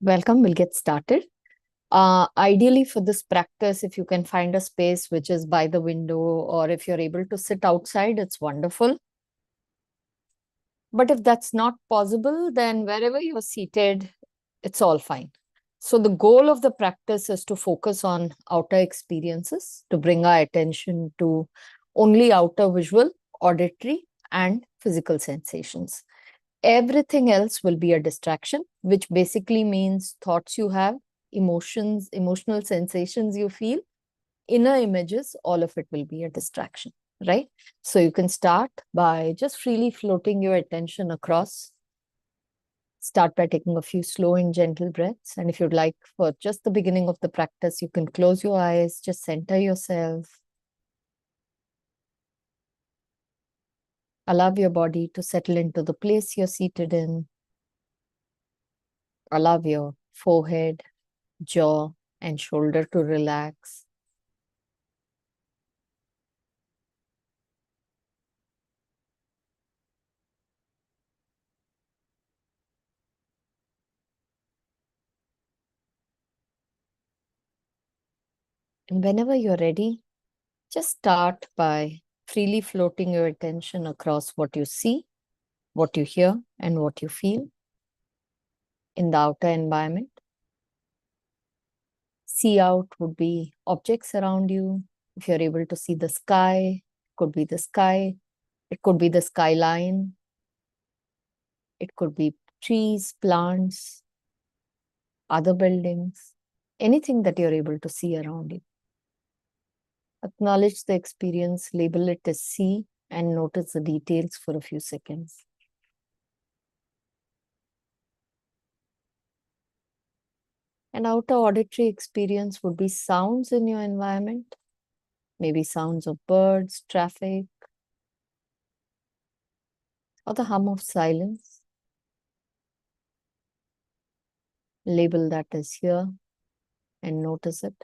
Welcome, we'll get started. Ideally, for this practice, if you can find a space which is by the window, or if you're able to sit outside, it's wonderful. But if that's not possible, then wherever you're seated, it's all fine. So, the goal of the practice is to focus on outer experiences, to bring our attention to only outer visual, auditory, and physical sensations. Everything else will be a distraction, which basically means thoughts you have, emotions, emotional sensations you feel, inner images, all of it will be a distraction, right? So you can start by just freely floating your attention across. Start by taking a few slow and gentle breaths. And if you'd like, for just the beginning of the practice, you can close your eyes, just center yourself. Allow your body to settle into the place you're seated in. Allow your forehead, jaw, and shoulder to relax. And whenever you're ready, just start by freely floating your attention across what you see, what you hear, and what you feel in the outer environment. See out would be objects around you. If you're able to see the sky, it could be the sky, it could be the skyline, it could be trees, plants, other buildings, anything that you're able to see around you. Acknowledge the experience, label it as see, and notice the details for a few seconds. An outer auditory experience would be sounds in your environment, maybe sounds of birds, traffic, or the hum of silence. Label that as here and notice it.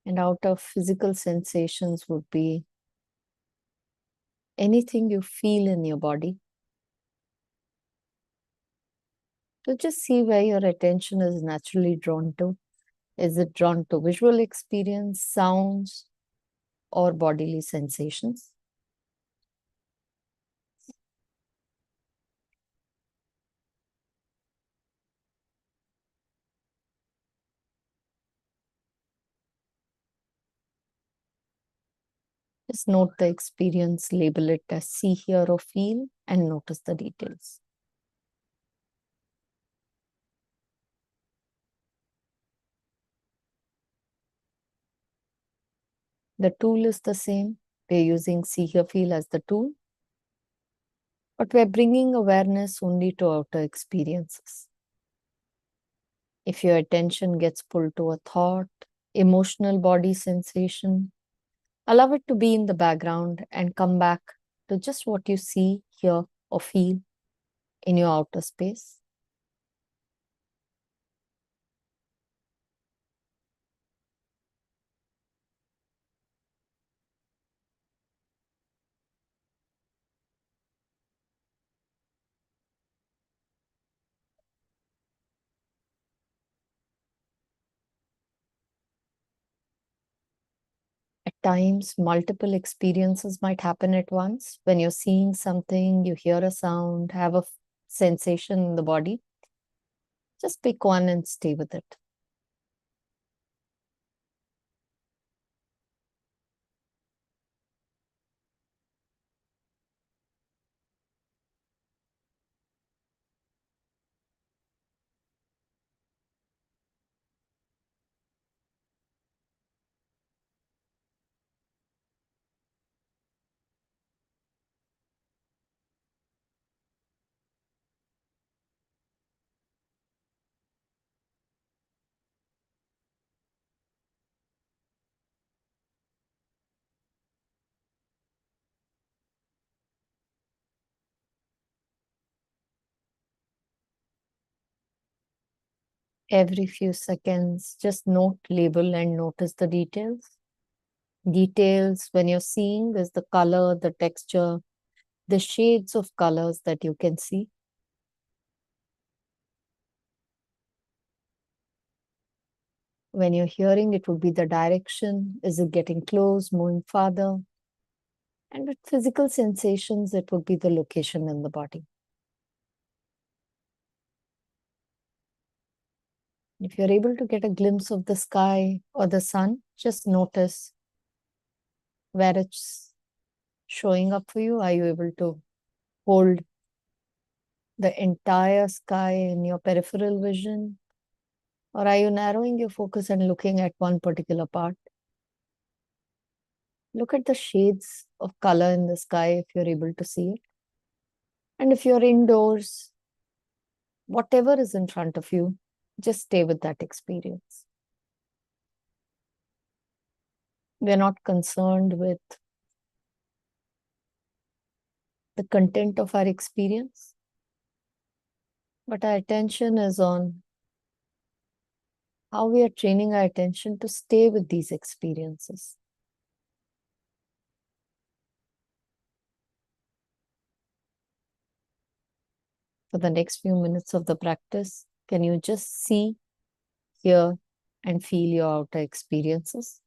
And outer physical sensations would be anything you feel in your body. So just see where your attention is naturally drawn to. Is it drawn to visual experience, sounds, or bodily sensations? Just note the experience, label it as see, hear, or feel, and notice the details. The tool is the same. We're using see, hear, feel as the tool, but we're bringing awareness only to outer experiences. If your attention gets pulled to a thought, emotional body sensation, allow it to be in the background and come back to just what you see, hear, or feel in your outer space. At times, multiple experiences might happen at once. When you're seeing something, you hear a sound, have a sensation in the body, just pick one and stay with it. Every few seconds, just note, label, and notice the details. Details when you're seeing is the color, the texture, the shades of colors that you can see. When you're hearing, it would be the direction. Is it getting close, moving farther? And with physical sensations, it would be the location in the body. If you're able to get a glimpse of the sky or the sun, just notice where it's showing up for you. Are you able to hold the entire sky in your peripheral vision? Or are you narrowing your focus and looking at one particular part? Look at the shades of color in the sky if you're able to see it. And if you're indoors, whatever is in front of you, just stay with that experience. We're not concerned with the content of our experience, but our attention is on how we are training our attention to stay with these experiences. For the next few minutes of the practice, can you just see, hear, and feel your outer experiences?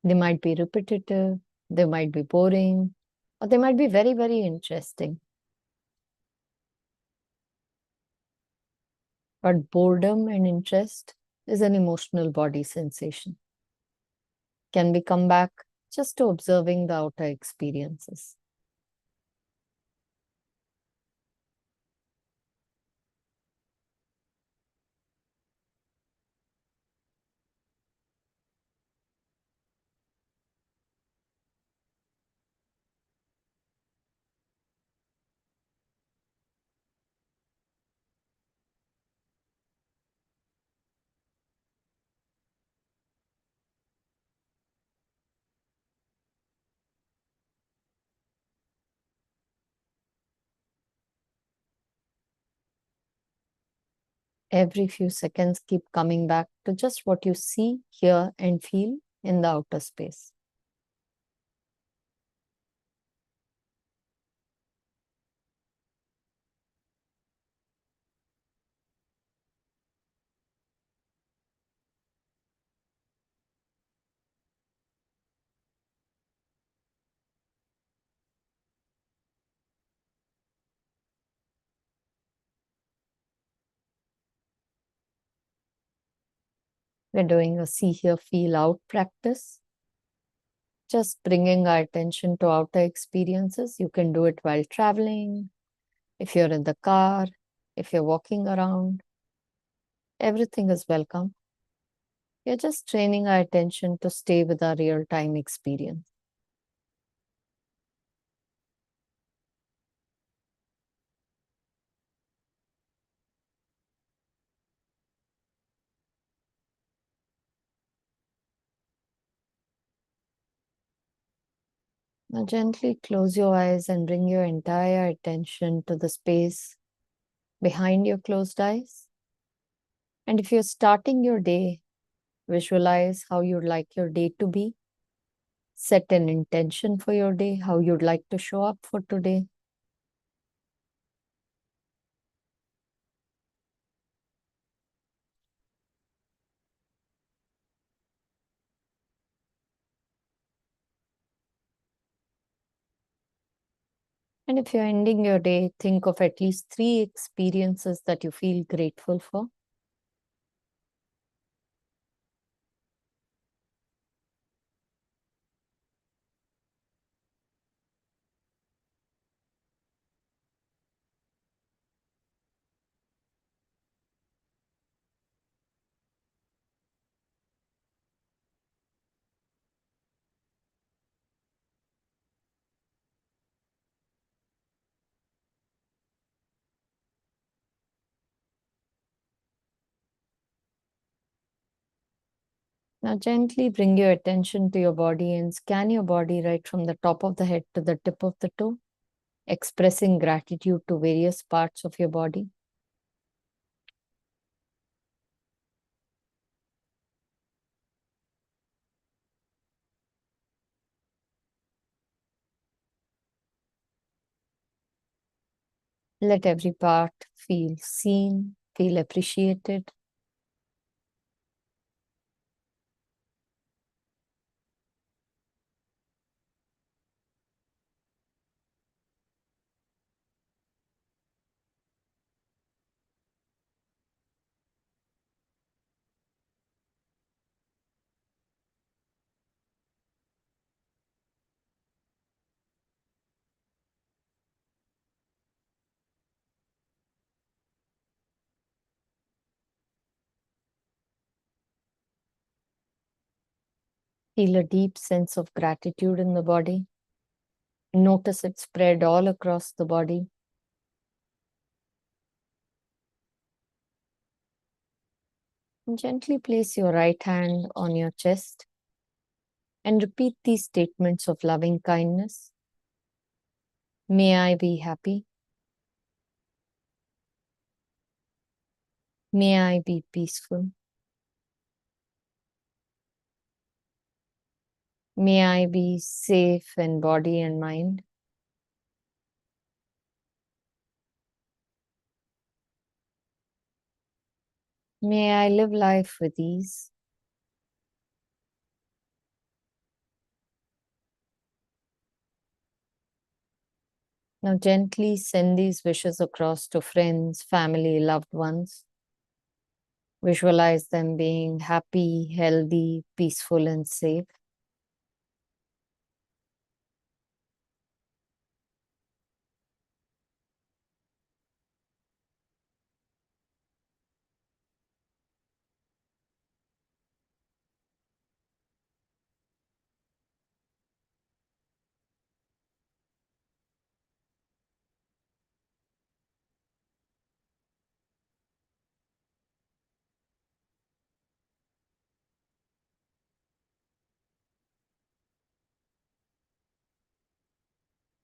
They might be repetitive, they might be boring, or they might be very, very interesting. But boredom and interest is an emotional body sensation. Can we come back just to observing the outer experiences? Every few seconds, keep coming back to just what you see, hear, and feel in the outer space. We're doing a see, hear, feel out practice. Just bringing our attention to outer experiences. You can do it while traveling, if you're in the car, if you're walking around. Everything is welcome. We're just training our attention to stay with our real time experience. Now, gently close your eyes and bring your entire attention to the space behind your closed eyes. And if you're starting your day, visualize how you'd like your day to be. Set an intention for your day, how you'd like to show up for today. And if you're ending your day, think of at least 3 experiences that you feel grateful for. Now gently bring your attention to your body and scan your body right from the top of the head to the tip of the toe, expressing gratitude to various parts of your body. Let every part feel seen, feel appreciated. Feel a deep sense of gratitude in the body. Notice it spread all across the body. And gently place your right hand on your chest and repeat these statements of loving kindness. May I be happy. May I be peaceful. May I be safe in body and mind. May I live life with ease. Now gently send these wishes across to friends, family, loved ones. Visualize them being happy, healthy, peaceful, and safe.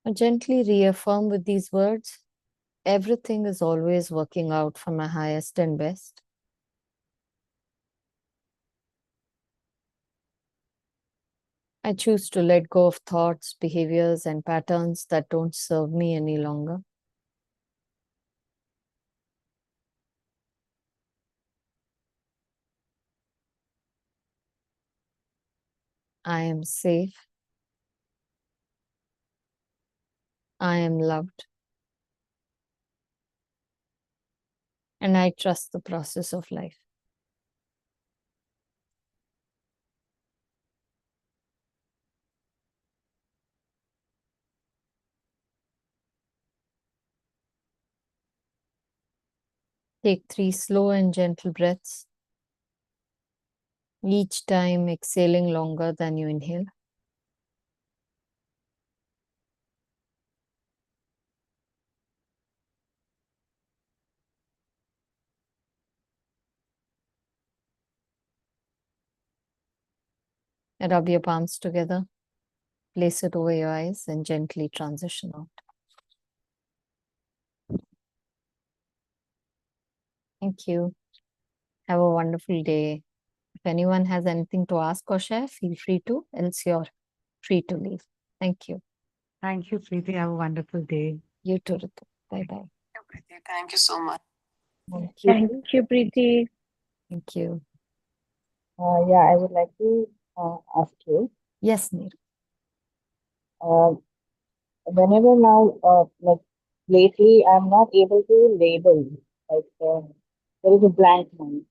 Now gently reaffirm with these words, everything is always working out for my highest and best. I choose to let go of thoughts, behaviors, and patterns that don't serve me any longer. I am safe. I am loved. And I trust the process of life. Take 3 slow and gentle breaths, each time exhaling longer than you inhale. Rub your palms together, place it over your eyes, and gently transition out. Thank you. Have a wonderful day. If anyone has anything to ask or share, feel free to, else you're free to leave. Thank you. Thank you, Preeti. Have a wonderful day. You too, Ritu. Bye bye. Thank you so much. Thank Thank you. you, Preeti. Thank you. Yeah, I would like to ask you, Yes, Neer. uh, whenever now, like lately, I'm not able to label, like there is a blank mind.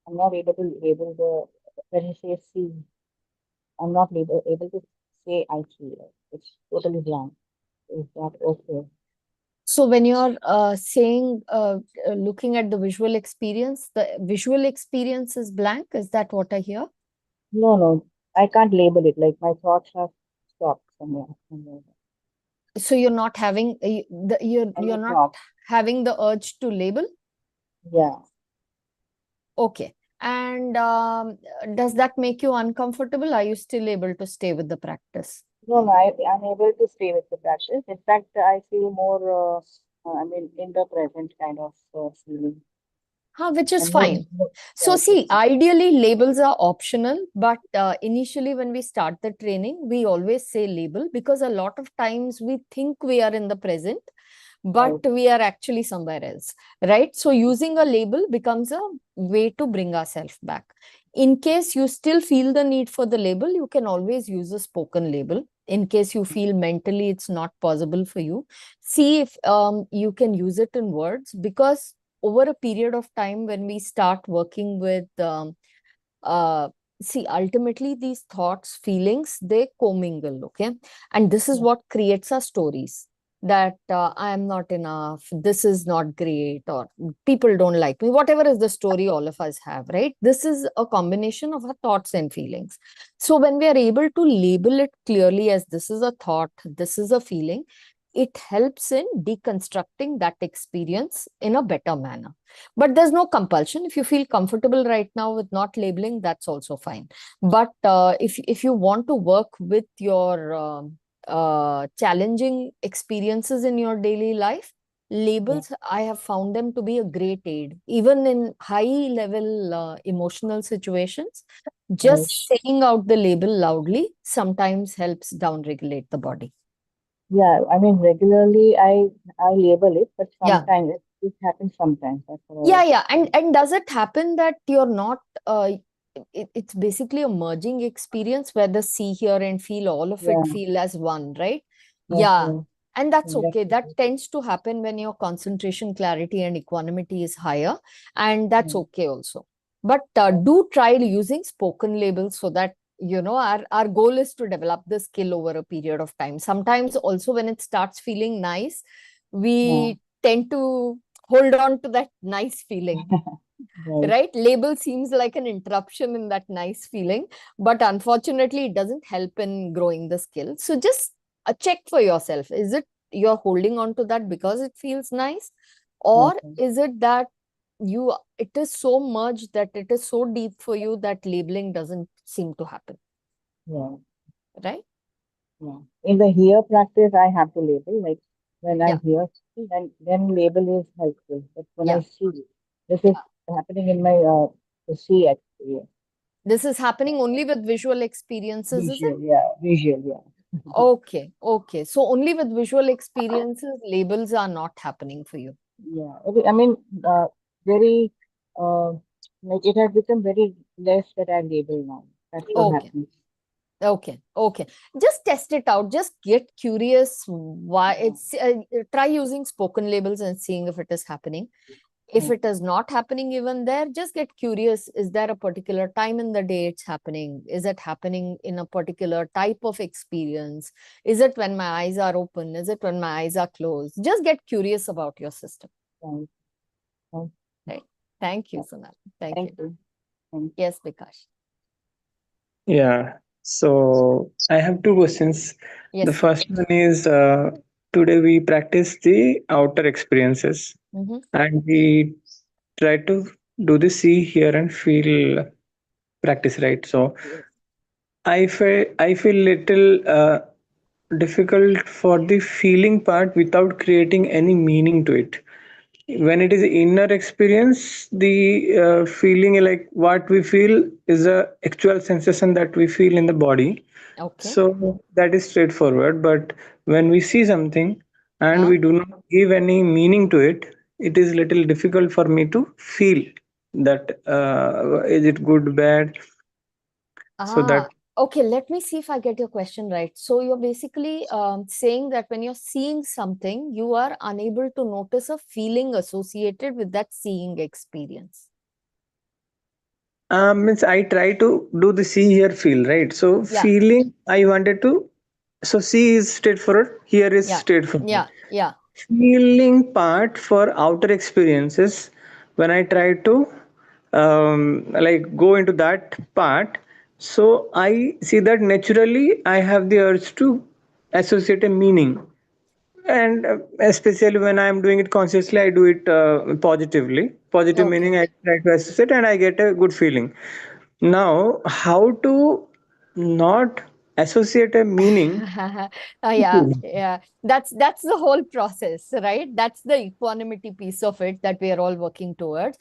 I'm not able to label when you say see, I'm not able to say I feel. It's totally blank. Is that okay? So when you're saying, looking at the visual experience is blank. Is that what I hear? No, no, I can't label it. Like my thoughts have stopped somewhere. So you're not having you're Any not thought? having the urge to label. Yeah. Okay. And does that make you uncomfortable? Are you still able to stay with the practice? No, no, I'm able to stay with the practice. In fact, I feel more, I mean, in the present kind of feeling. Which is And more, fine. yeah, So, which is see, fine. ideally, labels are optional, but initially, when we start the training, we always say label because a lot of times we think we are in the present, but Right. we are actually somewhere else, right? So, using a label becomes a way to bring ourselves back. In case you still feel the need for the label, you can always use a spoken label. In case you feel mentally it's not possible for you, see if you can use it in words, because over a period of time when we start working with uh, see, ultimately these thoughts, feelings, they commingle, okay? And this is Yeah. what creates our stories, that I am not enough, this is not great, or people don't like me, whatever is the story all of us have, right? This is a combination of our thoughts and feelings. So when we are able to label it clearly as this is a thought, this is a feeling, it helps in deconstructing that experience in a better manner. But there's no compulsion. If you feel comfortable right now with not labeling, that's also fine. But if you want to work with your challenging experiences in your daily life, Yeah. labels, I have found them to be a great aid, even in high level emotional situations. Right. Just saying out the label loudly sometimes helps down regulate the body. Yeah, I mean, regularly I label it, but Yeah. sometimes it happens sometimes. That's what Yeah, yeah. And does it happen that you're not it's basically a merging experience where the see, hear, and feel, all of it yeah, feel as one, right? that's Yeah. right. And that's Yeah, okay. That that's tends to happen when your concentration, clarity, and equanimity is higher. And that's right. okay also. But Yeah, do try using spoken labels so that, our goal is to develop the skill over a period of time. Sometimes also when it starts feeling nice, yeah, we tend to hold on to that nice feeling, right. right? Label seems like an interruption in that nice feeling, but unfortunately it doesn't help in growing the skill. So just check for yourself, is it you're holding on to that because it feels nice, or Okay. is it that it is so merged that it is so deep for you that labeling doesn't seem to happen, Yeah, right? yeah. In the hear practice, I have to label. Like when I Yeah, hear something, then label is helpful. But when I yeah, see, this is yeah. happening in my the see experience. This is happening only with visual experiences, is it? Visual, yeah, visual, yeah. Okay, okay. So only with visual experiences, labels are not happening for you. Yeah, okay. I mean, very, uh, like it has become very less that I label now. That's what Okay, happens. okay, okay. Just test it out. Just get curious why Yeah, try using spoken labels and seeing if it is happening. If it okay, is not happening even there, just get curious. Is there a particular time in the day it's happening? Is it happening in a particular type of experience? Is it when my eyes are open? Is it when my eyes are closed? Just get curious about your system. fine, fine. Right. Thank you, Yeah, Sonal. Thank thank you. you. Thank Yes, Bikash. Yeah. So I have two questions. The Yes. first one is today we practice the outer experiences Mm-hmm. and we try to do the see, hear, and feel practice, right? So you. I feel little difficult for the feeling part without creating any meaning to it. When it is inner experience, the feeling like what we feel is a actual sensation that we feel in the body, Okay. so that is straightforward. But when we see something and Uh, we do not give any meaning to it, it is little difficult for me to feel that is it good, bad. So that ah, okay. Let me see if I get your question right. So you're basically saying that when you're seeing something, you are unable to notice a feeling associated with that seeing experience. means I try to do the see, hear, feel, right? So Yeah. feeling I wanted to, so see is straightforward, hear is Yeah. straightforward. Yeah. Yeah. Feeling part for outer experiences, when I try to like go into that part, so I see that naturally I have the urge to associate a meaning And especially when I'm doing it consciously, I do it positively. Positive Okay. meaning I try to assess it and I get a good feeling. Now, how to not associate a meaning to Yeah, feeling? yeah. That's the whole process, right? That's the equanimity piece of it that we are all working towards.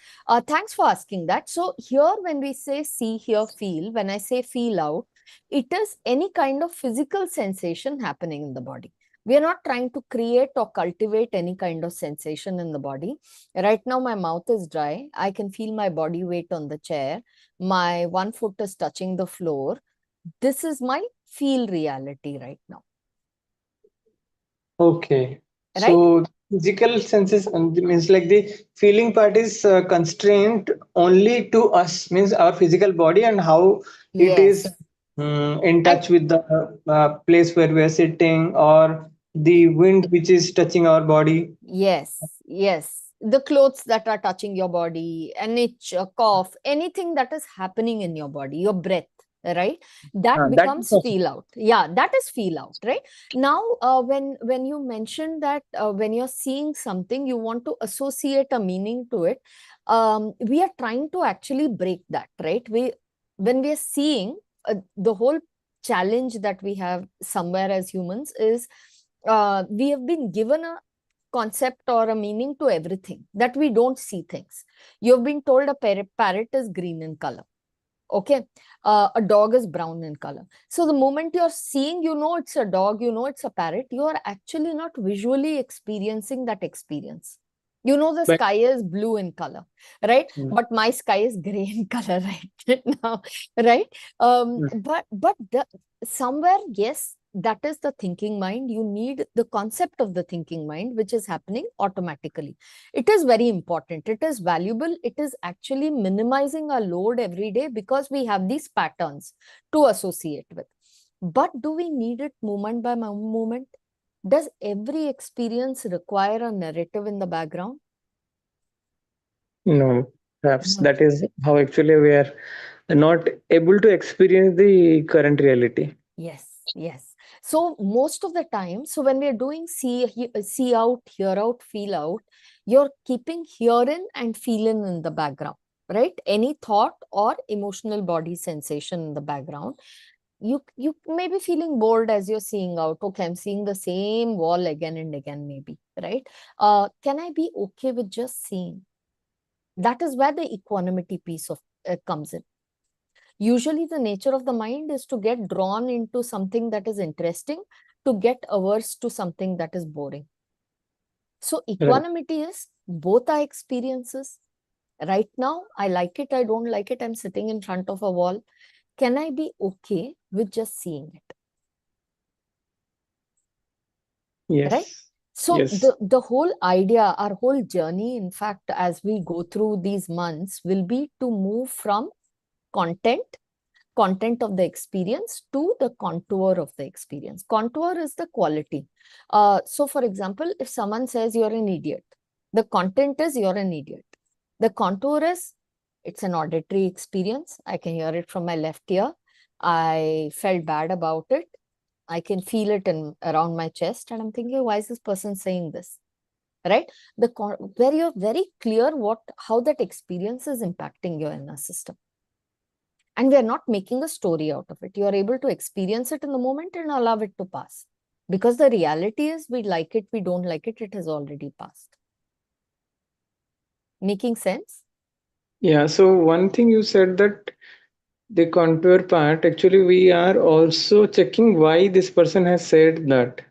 Thanks for asking that. So here, when we say see, hear, feel, when I say feel out, it is any kind of physical sensation happening in the body. We are not trying to create or cultivate any kind of sensation in the body. Right now, my mouth is dry. I can feel my body weight on the chair. My one foot is touching the floor. This is my feel reality right now, Okay. right? So physical senses means like the feeling part is constrained only to us, means our physical body and how it is Yes. in And touch with the place where we are sitting, or the wind which is touching our body. yes, yes. The clothes that are touching your body, an itch, a cough, anything that is happening in your body, your breath, right? That That is becomes possible. feel out. Yeah, that is feel out, right? Now, when you mentioned that when you're seeing something, you want to associate a meaning to it. We are trying to actually break that, right? When we are seeing the whole challenge that we have somewhere as humans is we have been given a concept or a meaning to everything that we don't see things. You've been told a parrot is green in color. Okay. A dog is brown in color. So the moment you're seeing, you know it's a dog, you know it's a parrot, you are actually not visually experiencing that experience. You know the But sky is blue in color, right? mm, But my sky is gray in color right now, right? mm, But somewhere, yes, that is the thinking mind. You need the concept of the thinking mind, which is happening automatically. It is very important. It is valuable. It is actually minimizing our load every day because we have these patterns to associate with. But do we need it moment by moment? Does every experience require a narrative in the background? no, perhaps No. that is how actually we are not able to experience the current reality. Yes, yes. So most of the time, so when we're doing see out, hear out, feel out, you're keeping hearing and feeling in the background, right? Any thought or emotional body sensation in the background. You may be feeling bored as you're seeing out. Okay, I'm seeing the same wall again and again, maybe, right? Can I be okay with just seeing? That is where the equanimity piece of comes in. Usually, the nature of the mind is to get drawn into something that is interesting, to get averse to something that is boring. So, Right. equanimity is both our experiences. Right now, I like it, I don't like it, I'm sitting in front of a wall. Can I be okay with just seeing it? Right? Yes. So Yes. the whole idea, our whole journey, in fact, as we go through these months, will be to move from content of the experience to the contour of the experience. Contour is the quality. So, for example, if someone says you're an idiot, the content is you're an idiot. The contour is it's an auditory experience. I can hear it from my left ear. I felt bad about it. I can feel it in around my chest, and I'm thinking, why is this person saying this? Right? Where you're very clear how that experience is impacting your inner system. And we are not making a story out of it. You are able to experience it in the moment and allow it to pass. Because the reality is, we like it, we don't like it, it has already passed. Making sense? Yeah. So one thing you said that the contour part, actually, we are also checking why this person has said that.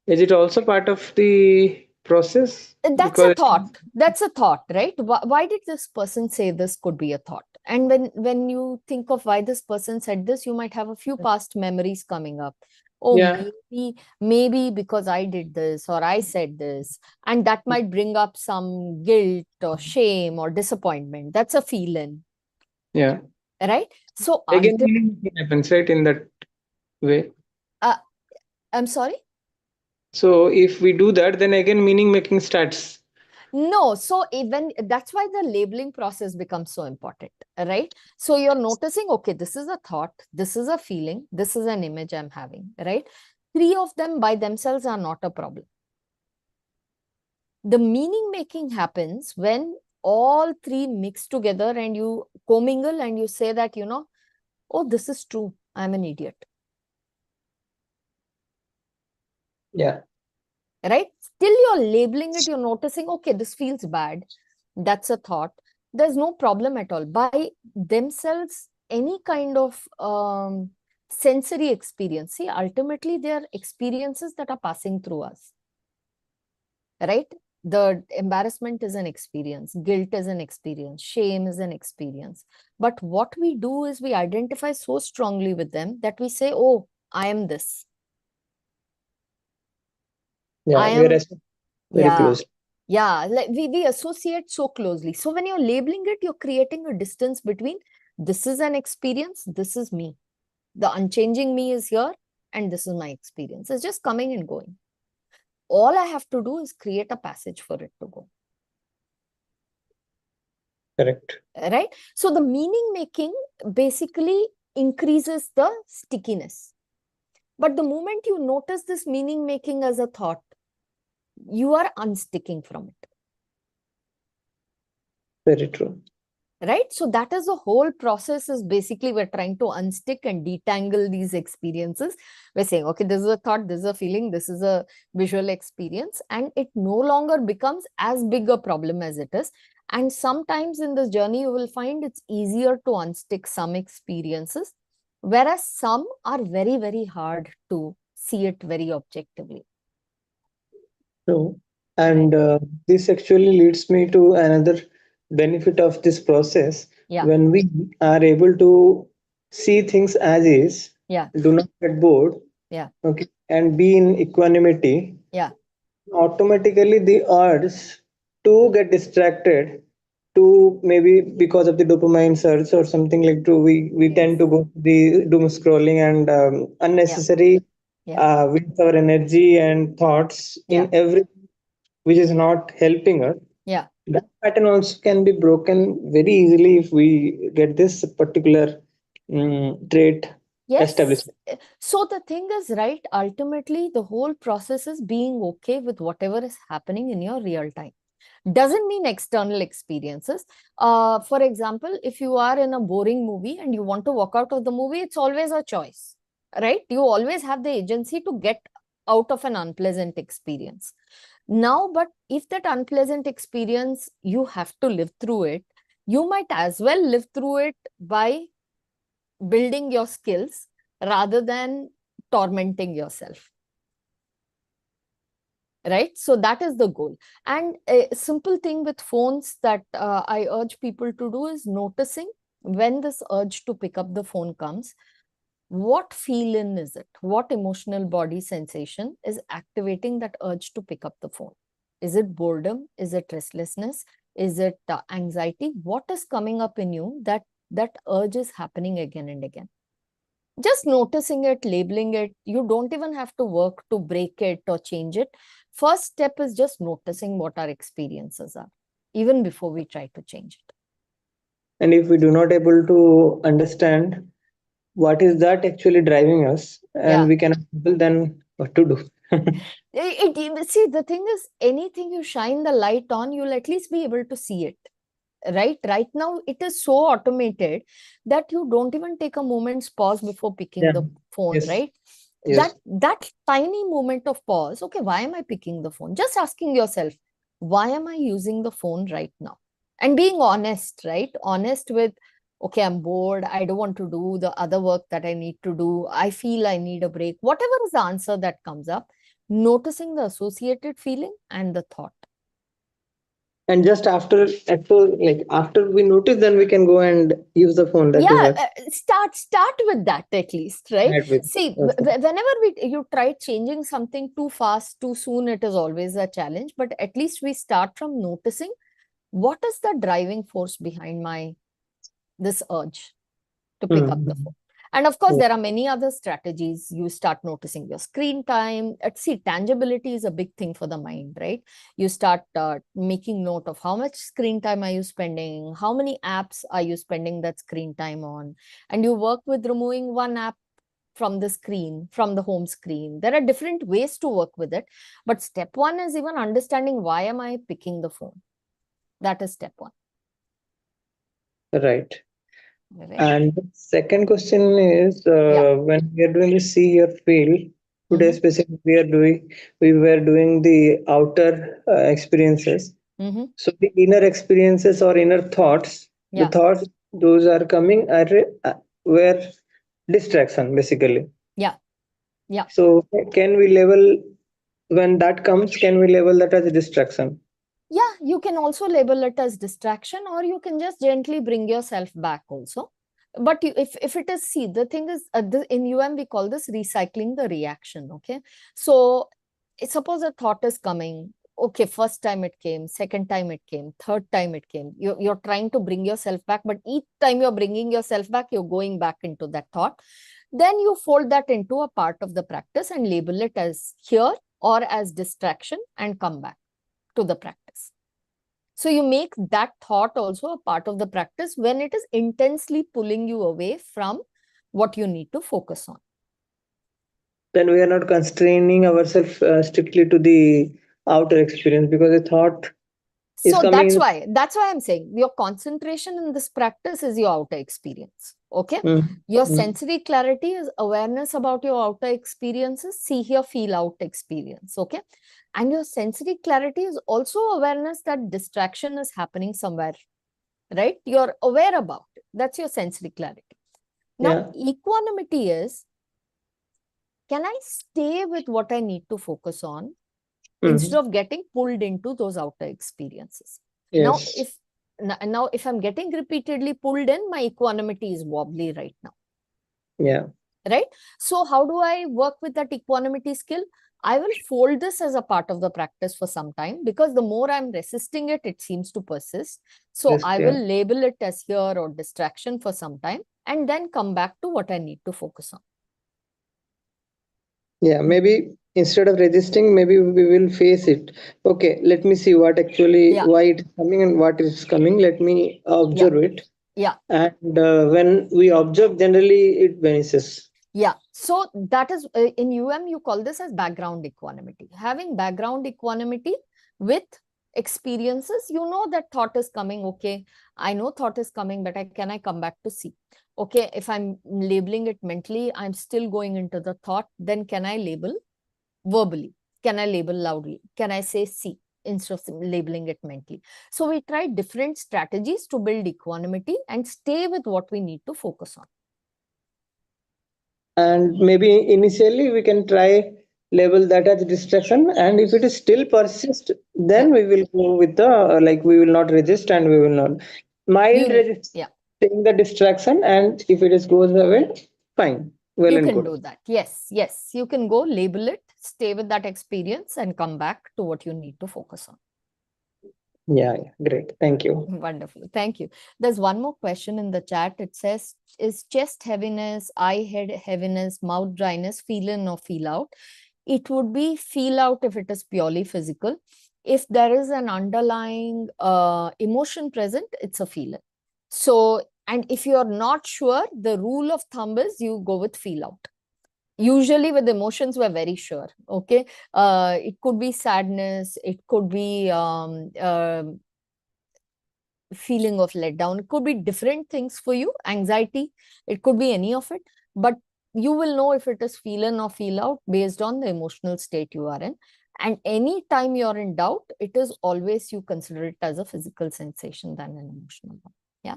Is it also part of the process? That's a Because thought. That's a thought, right? Why did this person say this? Could be a thought. And when you think of why this person said this, you might have a few past memories coming up. Oh, yeah, maybe because I did this or I said this, and that might bring up some guilt or shame or disappointment. That's a feeling, yeah. right? So Again, ultimately, meaning happens right in that way. uh, I'm sorry. So if we do that, then again meaning making starts. No, so even that's why the labeling process becomes so important, right? So you're noticing, okay, this is a thought, this is a feeling, this is an image I'm having, right? Three of them by themselves are not a problem. The meaning making happens when all three mix together and you commingle and you say that, oh, this is true. I'm an idiot. Yeah. Right? Still you're labeling it, you're noticing, okay, this feels bad. That's a thought. There's no problem at all. By themselves, any kind of sensory experience, see, ultimately they are experiences that are passing through us. Right? The embarrassment is an experience, guilt is an experience, shame is an experience. But what we do is we identify so strongly with them that we say, oh, I am this. Yeah, I we are am, very yeah. close. Yeah, like we associate so closely. So when you're labeling it, you're creating a distance between this is an experience, this is me. The unchanging me is here, and this is my experience. It's just coming and going. All I have to do is create a passage for it to go. Correct. Right? So the meaning making basically increases the stickiness. But the moment you notice this meaning making as a thought, you are unsticking from it. Very true. Right? So that is the whole process, is basically we're trying to unstick and detangle these experiences. We're saying, okay, this is a thought, this is a feeling, this is a visual experience, and it no longer becomes as big a problem as it is. And sometimes in this journey, you will find it's easier to unstick some experiences, whereas some are very, very hard to see it very objectively. True. And this actually leads me to another benefit of this process. Yeah. When we are able to see things as is, Yeah. do not get bored, Yeah. okay, and be in equanimity, Yeah. automatically the urge to get distracted, to maybe because of the dopamine surge or something like to we Yes. tend to go to the doom scrolling and Yeah. unnecessary Yeah. waste our energy and thoughts Yeah. in every which is not helping us. Yeah. That pattern also can be broken very easily if we get this particular trait Yes. established. So the thing is, right, ultimately, the whole process is being okay with whatever is happening in your real time. Doesn't mean external experiences. For example, if you are in a boring movie and you want to walk out of the movie, it's always a choice, right? You always have the agency to get out of an unpleasant experience. Now, but if that unpleasant experience, you have to live through it, you might as well live through it by building your skills rather than tormenting yourself. Right? So that is the goal. And a simple thing with phones that I urge people to do is noticing when this urge to pick up the phone comes, what feeling is it? What emotional body sensation is activating that urge to pick up the phone? Is it boredom? Is it restlessness? Is it anxiety? What is coming up in you that that urge is happening again and again? Just noticing it, labeling it. You don't even have to work to break it or change it. First step is just noticing what our experiences are, even before we try to change it. And if we do not able to understand what is that actually driving us, and Yeah. we cannot able, then what to do? See, the thing is, anything you shine the light on, you'll at least be able to see it. Right now it is so automated that you don't even take a moment's pause before picking Yeah. the phone. Yes. Right? Yes. That tiny moment of pause, okay, why am I picking the phone? Just asking yourself, why am I using the phone right now? And being honest, right? Honest with, okay, I'm bored, I don't want to do the other work that I need to do, I feel I need a break, whatever is the answer that comes up, noticing the associated feeling and the thought. And just after we notice, then we can go and use the phone. That is Yeah, what. start with that at least, right? Right with. See, Okay. whenever you try changing something too fast, too soon, it is always a challenge. But at least we start from noticing what is the driving force behind my this urge to pick up the Mhm. phone. And of course, Yeah. there are many other strategies. You start noticing your screen time. See, tangibility is a big thing for the mind, right? You start making note of how much screen time are you spending, how many apps are you spending that screen time on, and you work with removing one app from the screen, from the home screen. There are different ways to work with it. But step one is even understanding, why am I picking the phone? That is step one. Right. Right? And the second question is, Yeah. when we are doing the see hear feel, today Mhm. specifically we were doing the outer experiences. Mhm. So the inner experiences or inner thoughts, the Yeah. thoughts those are coming are were distraction basically. Yeah. Yeah. So can we label when that comes? Can we label that as a distraction? Yeah, you can also label it as distraction, or you can just gently bring yourself back also. But if it is, see, the thing is, in we call this recycling the reaction, okay? So suppose a thought is coming, okay, first time it came, second time it came, third time it came. You're trying to bring yourself back, but each time you're bringing yourself back, you're going back into that thought. Then you fold that into a part of the practice and label it as here or as distraction and come back to the practice. So you make that thought also a part of the practice when it is intensely pulling you away from what you need to focus on. Then we are not constraining ourselves strictly to the outer experience, because a thought is So coming in. that's why I'm saying your concentration in this practice is your outer experience. Okay. Mm, Your mm, sensory clarity is awareness about your outer experiences, see, hear, feel out experience. Okay. And your sensory clarity is also awareness that distraction is happening somewhere, right? You're aware about it. That's your sensory clarity. Now, yeah. equanimity is, can I stay with what I need to focus on instead Mhm. of getting pulled into those outer experiences? Now, Yes. if I'm getting repeatedly pulled in, my equanimity is wobbly right now, Yeah. right? So how do I work with that equanimity skill? I will fold this as a part of the practice for some time, because the more I'm resisting it, it seems to persist. So Yes. I Yeah. will label it as here or distraction for some time and then come back to what I need to focus on. Yeah. Maybe instead of resisting, maybe we will face it. Okay. Let me see what actually Yeah, why it is coming and what is coming. Let me yeah, observe it. yeah. And when we observe, generally it vanishes. Yeah, so that is in you call this as background equanimity. Having background equanimity with experiences, you know that thought is coming. Okay, I know thought is coming, but can I come back to see? Okay, if I'm labeling it mentally, I'm still going into the thought. Then can I label verbally? Can I label loudly? Can I say see instead of labeling it mentally? So we try different strategies to build equanimity and stay with what we need to focus on. And maybe initially we can try label that as distraction, and if it is still persist, Yeah, then we will go with the like we will not resist and we will not mild resist yeah. taking the distraction, and if it is goes away, fine, well You and can good. do that. Yes, yes. You can go label it, stay with that experience, and come back to what you need to focus on. Yeah, yeah, great, thank you. Wonderful. Thank you. There's one more question in the chat. It says, is chest heaviness, eye head heaviness, mouth dryness, feel in or feel out? It would be feel out if it is purely physical. If there is an underlying emotion present, it's a feel in. So, and if you're not sure, the rule of thumb is you go with feel out. Usually with emotions, we're very sure. Okay. It could be sadness, it could be feeling of letdown, it could be different things for you, anxiety, it could be any of it, but you will know if it is feel in or feel out based on the emotional state you are in. And any time you're in doubt, it is always you consider it as a physical sensation than an emotional one. Yeah.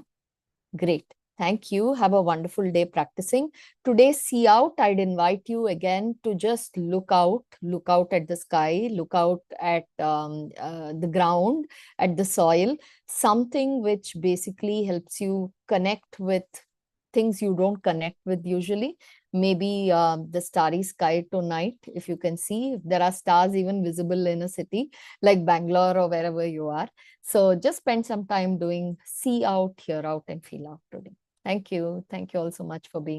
Great. Thank you. Have a wonderful day practicing. Today, see out, I'd invite you again to just look out at the sky, look out at the ground, at the soil, something which basically helps you connect with things you don't connect with usually. Maybe the starry sky tonight, if you can see, if there are stars even visible in a city like Bangalore or wherever you are. So just spend some time doing see out, hear out, and feel out today. Thank you. Thank you all so much for being